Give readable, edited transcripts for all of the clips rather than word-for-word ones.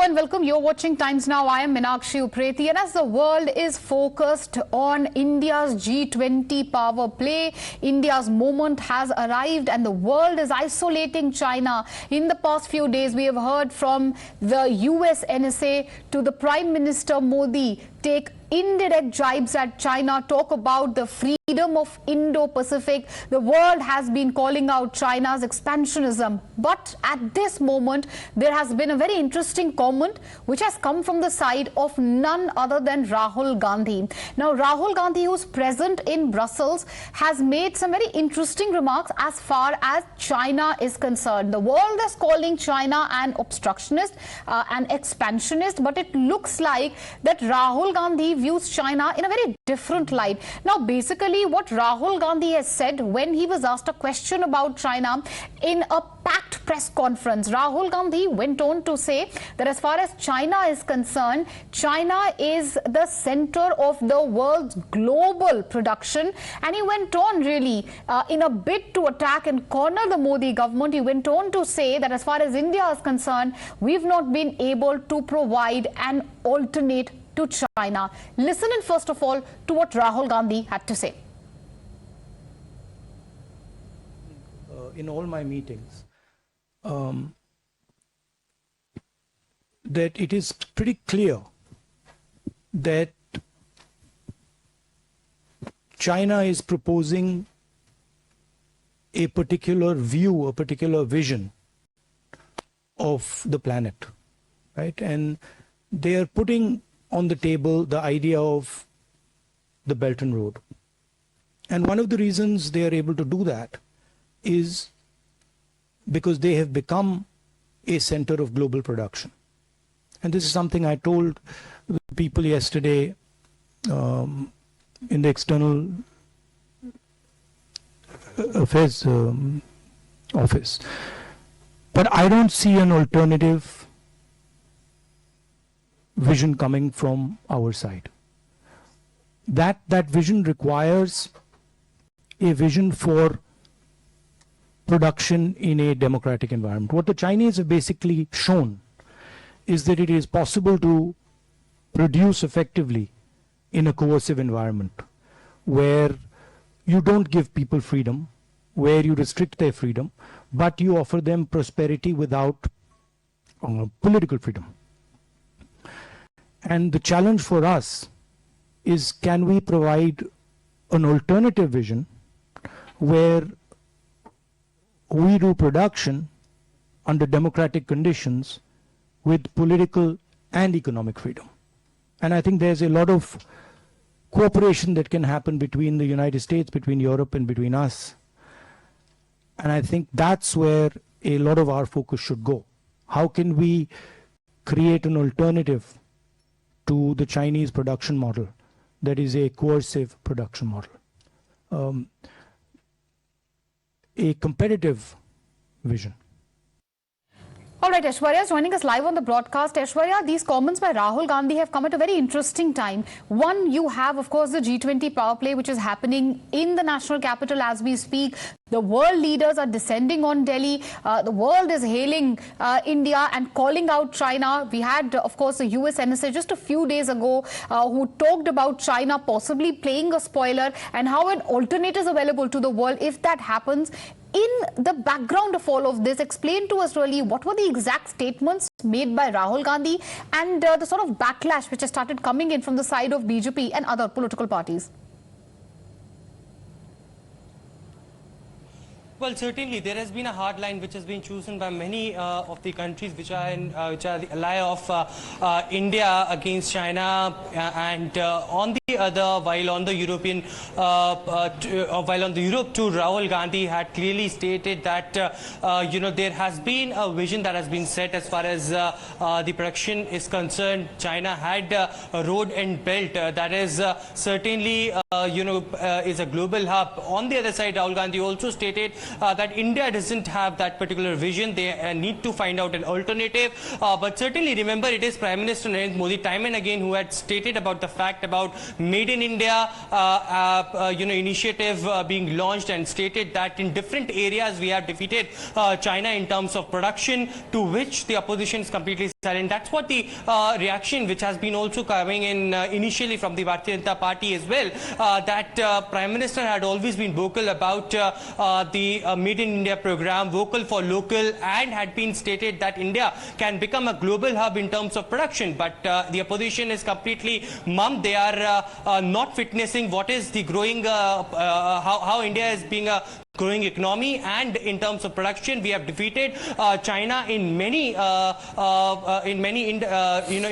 and welcome. You're watching Times Now. I am Meenakshi Upreti, and as the world is focused on India's G20 power play, India's moment has arrived and the world is isolating China. In the past few days, we have heard from the US NSA to the Prime Minister Modi take indirect jibes at China, talk about the freedom of Indo-Pacific. The world has been calling out China's expansionism. But at this moment, there has been a very interesting comment which has come from the side of none other than Rahul Gandhi. Now, Rahul Gandhi, who's present in Brussels, has made some very interesting remarks as far as China is concerned. The world is calling China an obstructionist, an expansionist, but it looks like that Rahul Gandhi views China in a very different light. Now, basically, what Rahul Gandhi has said when he was asked a question about China in a packed press conference, Rahul Gandhi went on to say that as far as China is concerned, China is the center of the world's global production. And he went on really in a bid to attack and corner the Modi government. He went on to say that as far as India is concerned, we've not been able to provide an alternate to China. Listen in first of all to what Rahul Gandhi had to say. In all my meetings, that it is pretty clear that China is proposing a particular view, a particular vision of the planet, right? And they are putting on the table the idea of the Belt and Road. And one of the reasons they are able to do that is because they have become a center of global production. And this is something I told the people yesterday in the External Affairs office. But I don't see an alternative vision coming from our side. That vision requires a vision for production in a democratic environment. What the Chinese have basically shown is that it is possible to produce effectively in a coercive environment where you don't give people freedom, where you restrict their freedom, but you offer them prosperity without political freedom. And the challenge for us is, can we provide an alternative vision where we do production under democratic conditions with political and economic freedom? And I think there's a lot of cooperation that can happen between the United States, between Europe, and between us. And I think that's where a lot of our focus should go. How can we create an alternative to the Chinese production model that is a coercive production model? A competitive vision. All right, Aishwarya is joining us live on the broadcast. Aishwarya, these comments by Rahul Gandhi have come at a very interesting time. One, you have, of course, the G20 power play, which is happening in the national capital as we speak. The world leaders are descending on Delhi. The world is hailing India and calling out China. We had, of course, the US NSA just a few days ago who talked about China possibly playing a spoiler and how an alternate is available to the world if that happens. In the background of all of this, explain to us really what were the exact statements made by Rahul Gandhi and the sort of backlash which has started coming in from the side of BJP and other political parties. Well, certainly there has been a hard line which has been chosen by many of the countries which are the ally of India against China, and on the other, while on the Europe too, Rahul Gandhi had clearly stated that there has been a vision that has been set as far as the production is concerned. China had a road and belt that is certainly is a global hub. On the other side, Rahul Gandhi also stated that India doesn't have that particular vision. They need to find out an alternative. But certainly remember, it is Prime Minister Narendra Modi time and again who had stated about the fact about Made in India initiative being launched, and stated that in different areas we have defeated China in terms of production, to which the opposition is completely silent. That's what the reaction which has been also coming in initially from the Bharatiya Janata Party as well, that Prime Minister had always been vocal about the Made in India program, vocal for local, and had been stated that India can become a global hub in terms of production. But the opposition is completely mum. They are not witnessing what is the growing, how India is being a growing economy, and in terms of production we have defeated China in many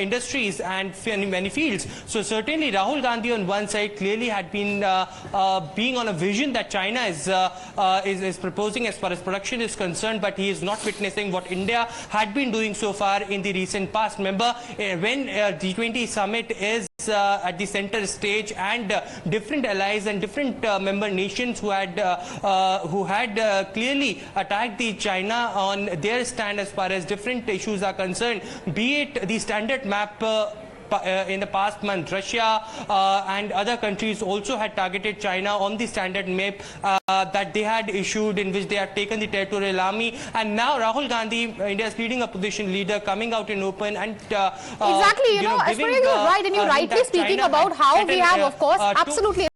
industries and in many fields. So certainly Rahul Gandhi on one side clearly had been being on a vision that China is proposing as far as production is concerned, but he is not witnessing what India had been doing so far in the recent past. Remember when G20 summit is at the center stage, and different allies and different member nations who had clearly attacked the China on their stand as far as different issues are concerned, be it the standard map. In the past month, Russia and other countries also had targeted China on the standard map that they had issued, in which they had taken the territorial army. And now Rahul Gandhi, India's leading opposition leader, coming out in open and exactly, as far as you're right, and you're rightly speaking about how we have, of course, absolutely.